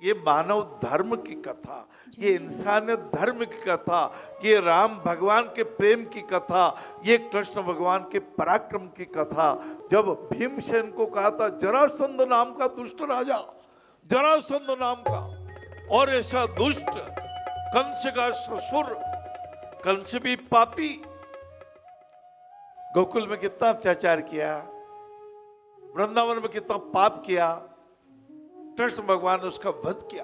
ये मानव धर्म की कथा, ये इंसानियत धर्म की कथा, ये राम भगवान के प्रेम की कथा, ये कृष्ण भगवान के पराक्रम की कथा। जब भीमसेन को कहा था जरासंध नाम का दुष्ट राजा, जरासंध नाम का, और ऐसा दुष्ट, कंस का ससुर, कंस भी पापी, गोकुल में कितना अत्याचार किया, वृंदावन में कितना पाप किया, कृष्ण भगवान ने उसका वध किया।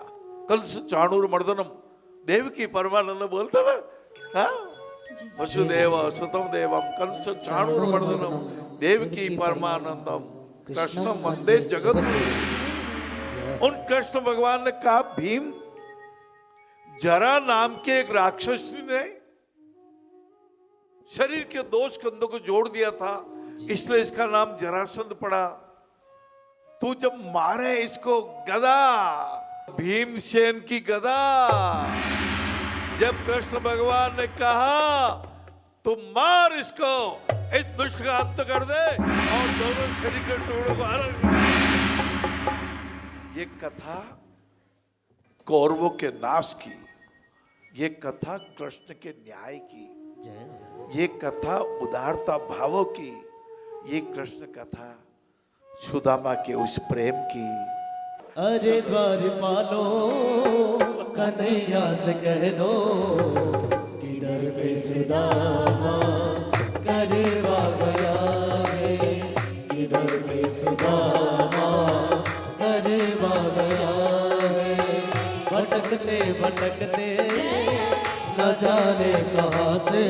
कंस चाणूर मर्दनम, देवकी परमानंद बोलता ना, हाँ? वसुदेव सुतम देवम कंस चाणूर मर्दनम देवकी परमानंदम कृष्णम वंदे जगत। उन कृष्ण भगवान ने कहा भीम, जरा नाम के एक राक्षसी ने शरीर के दो स्कंदों को जोड़ दिया था, इसलिए इसका नाम जरासंध पड़ा। तू जब मारे इसको गदा, भीमसेन की गदा, जब कृष्ण भगवान ने कहा तू मार इसको, इस दुष्ट का अंत कर दे और दोनों शरीर के टुकड़ों को अलग। ये कथा कौरवों के नाश की, ये कथा कृष्ण के न्याय की, ये कथा उदारता भावों की, ये कृष्ण कथा सुदामा के उस प्रेम की। अरे द्वारपालो कन्हैया से कह दो किधर पे सुदामा करवा गया है, किधर पे सुदामा करवा गया है। भटकते भटकते न जाने कहाँ से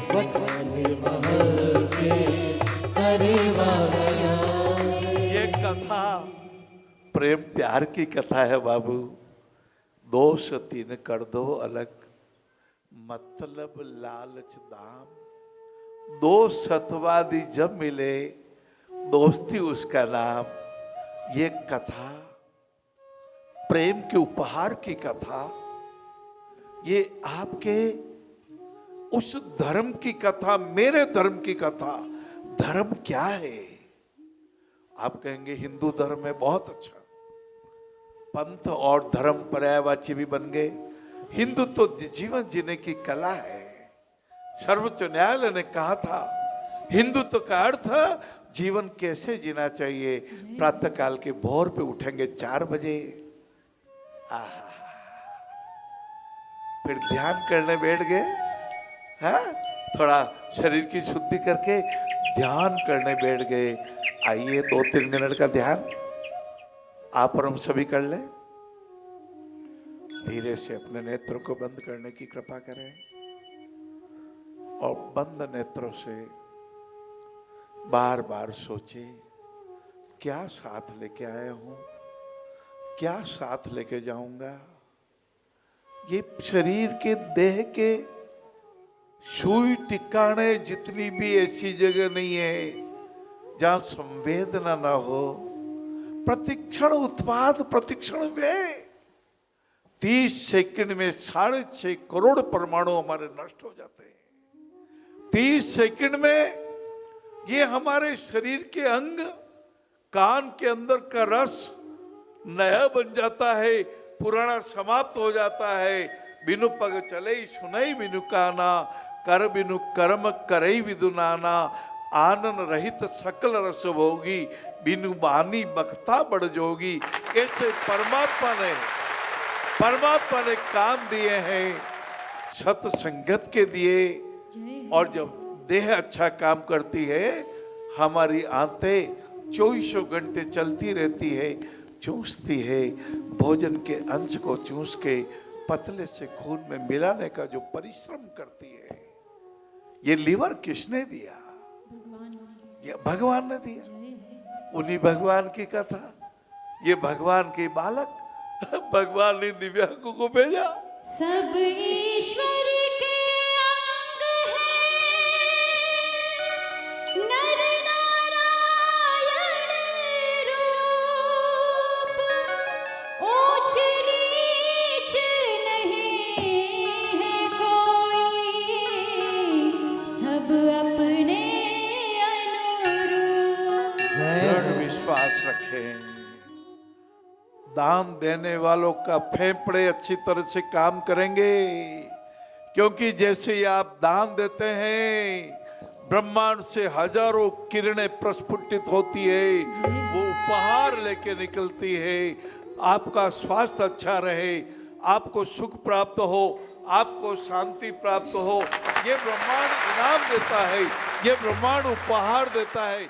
बटवाने महल के करवा गया। ये कथा प्रेम प्यार की कथा है बाबू। दोष तीन कर दो अलग, मतलब लालच दाम, दो सतवादी जब मिले दोस्ती उसका नाम। ये कथा प्रेम के उपहार की कथा, ये आपके उस धर्म की कथा, मेरे धर्म की कथा। धर्म क्या है? आप कहेंगे हिंदू धर्म है, बहुत अच्छा। पंथ और धर्म पर्यायवाची भी बन गए। हिंदू तो जीवन जीने की कला है। सर्वोच्च न्यायालय ने कहा था हिंदुत्व का अर्थ जीवन कैसे जीना चाहिए। प्रातः काल के भोर पे उठेंगे 4 बजे, आहा, फिर ध्यान करने बैठ गए, हाँ, थोड़ा शरीर की शुद्धि करके ध्यान करने बैठ गए। आइए 2-3 मिनट का ध्यान आप और हम सभी कर ले। धीरे से अपने नेत्रों को बंद करने की कृपा करें और बंद नेत्रों से बार बार सोचे, क्या साथ लेके आया हूं, क्या साथ लेके जाऊंगा। ये शरीर के देह के सुई टिकाने जितनी भी ऐसी जगह नहीं है जहां संवेदना ना हो। प्रतिक्षण उत्पाद, प्रतिक्षण व्यय। 30 सेकंड में 6.5 करोड़ परमाणु हमारे नष्ट हो जाते हैं। 30 सेकंड में ये हमारे शरीर के अंग, कान के अंदर का रस नया बन जाता है, पुराना समाप्त हो जाता है। बिनु पग चले सुनई बिनु काना, कर बिनु कर्म करई विदु नाना। आनन रहित सकल रस भोगी, बिनु बानी बखता बढ़ जोगी। ऐसे परमात्मा ने काम दिए हैं, सत्संगत के दिए। और जब देह अच्छा काम करती है, हमारी आंतें 24 घंटे चलती रहती है, चूसती है। भोजन के अंश को चूस के पतले से खून में मिलाने का जो परिश्रम करती है, ये लीवर किसने दिया? ये भगवान ने दिया। उन्हीं भगवान की कथा, ये भगवान के बालक, भगवान ने दिव्यांगों को भेजा। सब ईश्वर के अंग हैं, नर नारायण रूप, ऊंच नीच नहीं है कोई, सब अपने अनुरूप। दृढ़ विश्वास रखें, दान देने वालों का फेफड़े अच्छी तरह से काम करेंगे, क्योंकि जैसे ही आप दान देते हैं ब्रह्मांड से हजारों किरणें प्रस्फुटित होती है, वो उपहार लेके निकलती है। आपका स्वास्थ्य अच्छा रहे, आपको सुख प्राप्त हो, आपको शांति प्राप्त हो, ये ब्रह्मांड इनाम देता है, ये ब्रह्मांड उपहार देता है।